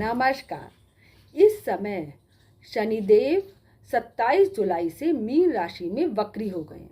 नमस्कार। इस समय शनिदेव 27 जुलाई से मीन राशि में वक्री हो गए हैं।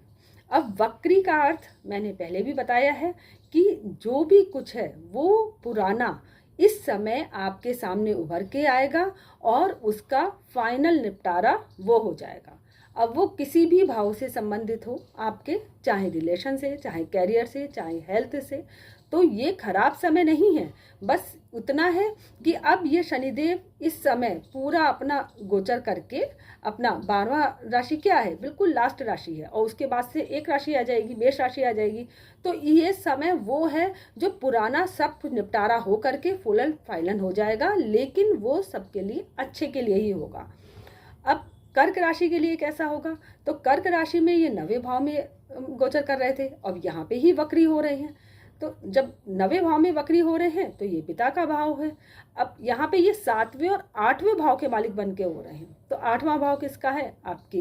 अब वक्री का अर्थ मैंने पहले भी बताया है कि जो भी कुछ है वो पुराना इस समय आपके सामने उभर के आएगा और उसका फाइनल निपटारा वो हो जाएगा। अब वो किसी भी भाव से संबंधित हो आपके, चाहे रिलेशन से, चाहे कैरियर से, चाहे हेल्थ से, तो ये खराब समय नहीं है। बस उतना है कि अब ये शनिदेव इस समय पूरा अपना गोचर करके अपना 12वां राशि क्या है, बिल्कुल लास्ट राशि है, और उसके बाद से एक राशि आ जाएगी, मेष राशि आ जाएगी। तो ये समय वो है जो पुराना सब निपटारा हो करके फुल एंड फाइनल हो जाएगा, लेकिन वो सबके लिए अच्छे के लिए ही होगा। अब कर्क राशि के लिए कैसा होगा? तो कर्क राशि में ये 9वें भाव में गोचर कर रहे थे, अब यहाँ पे ही वक्री हो रहे हैं। तो जब 9वें भाव में वक्री हो रहे हैं तो ये पिता का भाव है। अब यहाँ पे ये 7वें और 8वें भाव के मालिक बन के हो रहे हैं। तो 8वां भाव किसका है? आपकी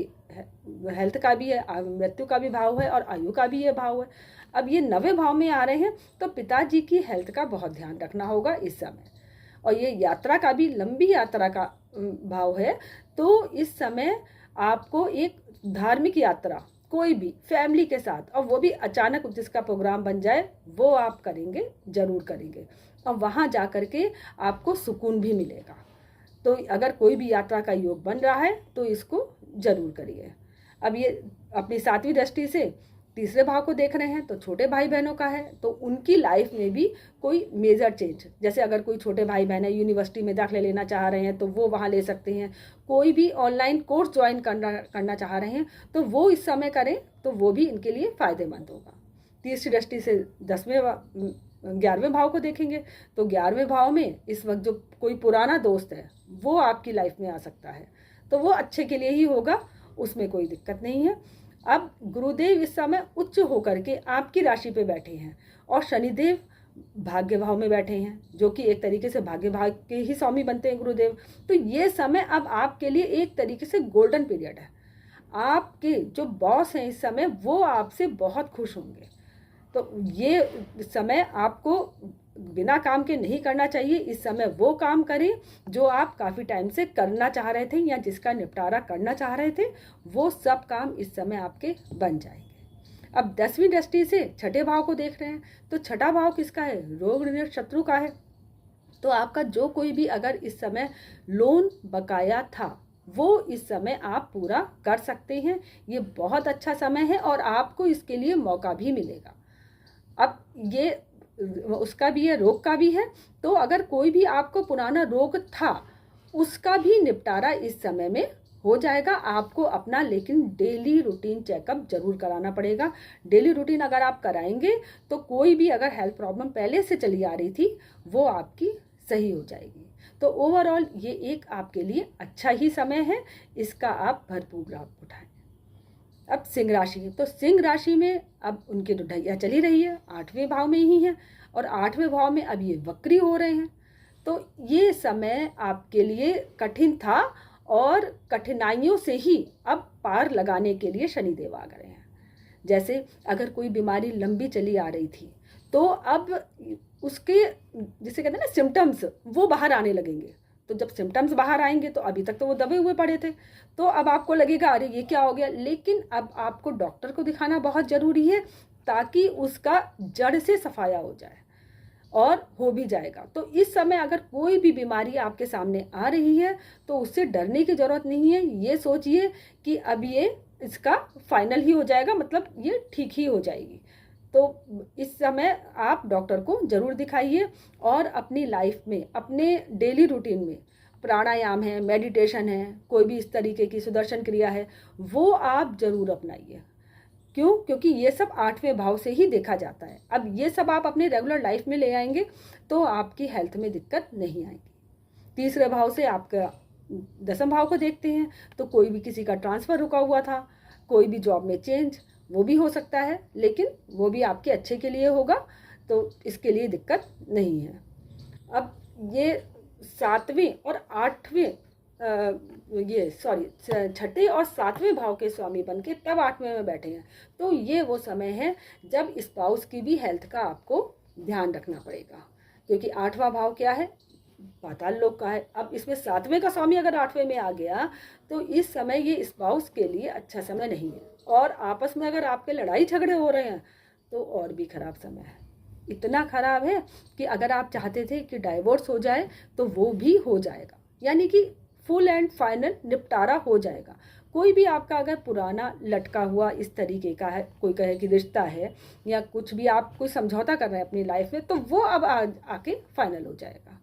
हेल्थ का भी है, मृत्यु का भी भाव है और आयु का भी ये भाव है। अब ये 9वें भाव में आ रहे हैं तो पिताजी की हेल्थ का बहुत ध्यान रखना होगा इस समय। और ये यात्रा का भी, लंबी यात्रा का भाव है। तो इस समय आपको एक धार्मिक यात्रा कोई भी फैमिली के साथ, और वो भी अचानक जिसका प्रोग्राम बन जाए, वो आप करेंगे, जरूर करेंगे, और वहाँ जा कर के आपको सुकून भी मिलेगा। तो अगर कोई भी यात्रा का योग बन रहा है तो इसको जरूर करिए। अब ये अपनी 7वीं दृष्टि से तीसरे भाव को देख रहे हैं तो छोटे भाई बहनों का है, तो उनकी लाइफ में भी कोई मेजर चेंज, जैसे अगर कोई छोटे भाई बहन है यूनिवर्सिटी में दाखिला लेना चाह रहे हैं तो वो वहाँ ले सकते हैं, कोई भी ऑनलाइन कोर्स ज्वाइन करना चाह रहे हैं तो वो इस समय करें, तो वो भी इनके लिए फ़ायदेमंद होगा। तीसरी दृष्टि से 11वें भाव को देखेंगे तो 11वें भाव में इस वक्त जो कोई पुराना दोस्त है वो आपकी लाइफ में आ सकता है, तो वो अच्छे के लिए ही होगा, उसमें कोई दिक्कत नहीं है। अब गुरुदेव इस समय उच्च होकर के आपकी राशि पे बैठे हैं और शनिदेव भाग्य भाव में बैठे हैं, जो कि एक तरीके से भाग्य भाव के ही स्वामी बनते हैं गुरुदेव। तो ये समय अब आपके लिए एक तरीके से गोल्डन पीरियड है। आपके जो बॉस हैं इस समय वो आपसे बहुत खुश होंगे। तो ये समय आपको बिना काम के नहीं करना चाहिए। इस समय वो काम करें जो आप काफ़ी टाइम से करना चाह रहे थे या जिसका निपटारा करना चाह रहे थे, वो सब काम इस समय आपके बन जाएंगे। अब 10वीं दृष्टि से छठे भाव को देख रहे हैं तो छठा भाव किसका है? रोग ऋण शत्रु का है। तो आपका जो कोई भी अगर इस समय लोन बकाया था वो इस समय आप पूरा कर सकते हैं। ये बहुत अच्छा समय है और आपको इसके लिए मौका भी मिलेगा। अब ये उसका भी है, रोग का भी है। तो अगर कोई भी आपको पुराना रोग था उसका भी निपटारा इस समय में हो जाएगा। आपको अपना लेकिन डेली रूटीन चेकअप जरूर कराना पड़ेगा। डेली रूटीन अगर आप कराएंगे तो कोई भी अगर हेल्थ प्रॉब्लम पहले से चली आ रही थी वो आपकी सही हो जाएगी। तो ओवरऑल ये एक आपके लिए अच्छा ही समय है, इसका आप भरपूर लाभ उठाएं। अब सिंह राशि, तो सिंह राशि में अब उनकी ढैया चली रही है, 8वें भाव में ही है और 8वें भाव में अब ये वक्री हो रहे हैं। तो ये समय आपके लिए कठिन था और कठिनाइयों से ही अब पार लगाने के लिए शनिदेव आ गए हैं। जैसे अगर कोई बीमारी लंबी चली आ रही थी तो अब उसके, जिसे कहते हैं ना सिम्टम्स, वो बाहर आने लगेंगे। तो जब सिम्टम्स बाहर आएंगे तो अभी तक तो वो दबे हुए पड़े थे, तो अब आपको लगेगा अरे ये क्या हो गया, लेकिन अब आपको डॉक्टर को दिखाना बहुत ज़रूरी है ताकि उसका जड़ से सफाया हो जाए, और हो भी जाएगा। तो इस समय अगर कोई भी बीमारी आपके सामने आ रही है तो उससे डरने की ज़रूरत नहीं है। ये सोचिए कि अब ये इसका फाइनल ही हो जाएगा, मतलब ये ठीक ही हो जाएगी। तो इस समय आप डॉक्टर को ज़रूर दिखाइए और अपनी लाइफ में, अपने डेली रूटीन में प्राणायाम है, मेडिटेशन है, कोई भी इस तरीके की सुदर्शन क्रिया है, वो आप ज़रूर अपनाइए। क्यों? क्योंकि ये सब 8वें भाव से ही देखा जाता है। अब ये सब आप अपने रेगुलर लाइफ में ले आएंगे तो आपकी हेल्थ में दिक्कत नहीं आएगी। तीसरे भाव से आपका 10वें भाव को देखते हैं तो कोई भी किसी का ट्रांसफ़र रुका हुआ था, कोई भी जॉब में चेंज, वो भी हो सकता है, लेकिन वो भी आपके अच्छे के लिए होगा, तो इसके लिए दिक्कत नहीं है। अब ये 7वें और 8वें छठे और 7वें भाव के स्वामी बन के तब 8वें में बैठे हैं। तो ये वो समय है जब स्पाउस की भी हेल्थ का आपको ध्यान रखना पड़ेगा, क्योंकि 8वां भाव क्या है? पाताल लोक का है। अब इसमें 7वें का स्वामी अगर 8वें में आ गया तो इस समय ये स्पाउस के लिए अच्छा समय नहीं है, और आपस में अगर आपके लड़ाई झगड़े हो रहे हैं तो और भी खराब समय है। इतना खराब है कि अगर आप चाहते थे कि डाइवोर्स हो जाए तो वो भी हो जाएगा, यानी कि फुल एंड फाइनल निपटारा हो जाएगा। कोई भी आपका अगर पुराना लटका हुआ इस तरीके का है, कोई कहे कि रिश्ता है या कुछ भी आप कोई समझौता कर रहे हैं अपनी लाइफ में, तो वो अब आके फाइनल हो जाएगा।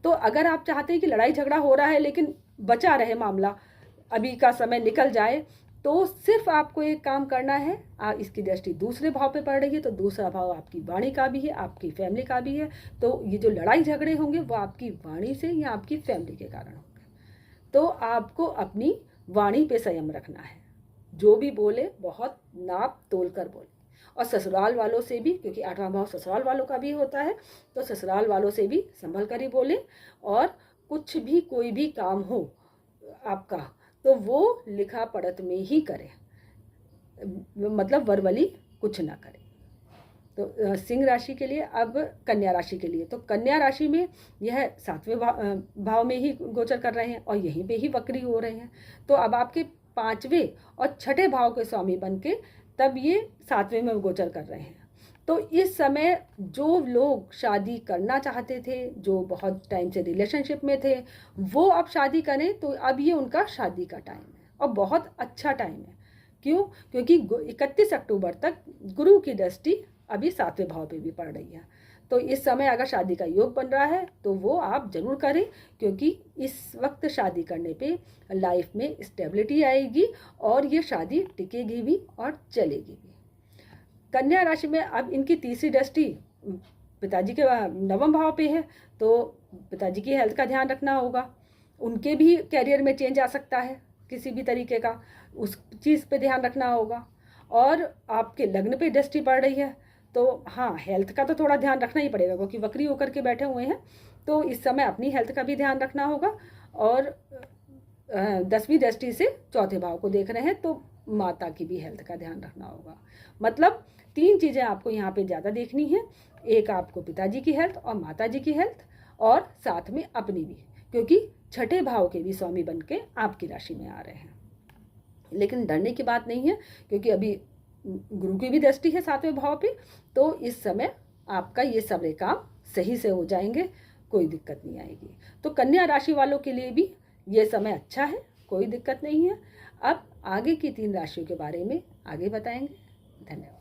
तो अगर आप चाहते हैं कि लड़ाई झगड़ा हो रहा है लेकिन बचा रहे मामला, अभी का समय निकल जाए, तो सिर्फ आपको एक काम करना है। इसकी दृष्टि दूसरे भाव पे पड़ रही है, तो दूसरा भाव आपकी वाणी का भी है, आपकी फैमिली का भी है। तो ये जो लड़ाई झगड़े होंगे वो आपकी वाणी से या आपकी फैमिली के कारण होंगे। तो आपको अपनी वाणी पे संयम रखना है, जो भी बोले बहुत नाप तोल कर बोले। और ससुराल वालों से भी, क्योंकि 8वां भाव ससुराल वालों का भी होता है, तो ससुराल वालों से भी संभल कर ही बोले। और कुछ भी कोई भी काम हो आपका तो वो लिखा पढ़त में ही करें, मतलब वर्बली कुछ ना करें। तो सिंह राशि के लिए। अब कन्या राशि के लिए, तो कन्या राशि में यह 7वें भाव में ही गोचर कर रहे हैं और यहीं पे ही वक्री हो रहे हैं। तो अब आपके 5वें और 6ठे भाव के स्वामी बन के तब ये 7वें में गोचर कर रहे हैं। तो इस समय जो लोग शादी करना चाहते थे, जो बहुत टाइम से रिलेशनशिप में थे, वो अब शादी करें तो अब ये उनका शादी का टाइम है और बहुत अच्छा टाइम है। क्यों? क्योंकि 31 अक्टूबर तक गुरु की दृष्टि अभी 7वें भाव पे भी पड़ रही है। तो इस समय अगर शादी का योग बन रहा है तो वो आप जरूर करें, क्योंकि इस वक्त शादी करने पे लाइफ में स्टेबिलिटी आएगी और ये शादी टिकेगी भी और चलेगी भी। कन्या राशि में अब इनकी तीसरी दृष्टि पिताजी के 9वें भाव पे है, तो पिताजी की हेल्थ का ध्यान रखना होगा। उनके भी कैरियर में चेंज आ सकता है किसी भी तरीके का, उस चीज़ पे ध्यान रखना होगा। और आपके लग्न पे दृष्टि पड़ रही है, तो हाँ, हेल्थ का तो थोड़ा ध्यान रखना ही पड़ेगा, क्योंकि वक्री होकर के बैठे हुए हैं। तो इस समय अपनी हेल्थ का भी ध्यान रखना होगा। और 10वीं दृष्टि से 4थे भाव को देख रहे हैं, तो माता की भी हेल्थ का ध्यान रखना होगा। मतलब 3 चीज़ें आपको यहाँ पे ज़्यादा देखनी है। एक आपको पिताजी की हेल्थ और माता जी की हेल्थ, और साथ में अपनी भी, क्योंकि 6ठे भाव के भी स्वामी बन के आपकी राशि में आ रहे हैं। लेकिन डरने की बात नहीं है, क्योंकि अभी गुरु की भी दृष्टि है 7वें भाव पे, तो इस समय आपका ये सारे काम सही से हो जाएंगे, कोई दिक्कत नहीं आएगी। तो कन्या राशि वालों के लिए भी ये समय अच्छा है, कोई दिक्कत नहीं है। अब आगे की 3 राशियों के बारे में आगे बताएंगे। धन्यवाद।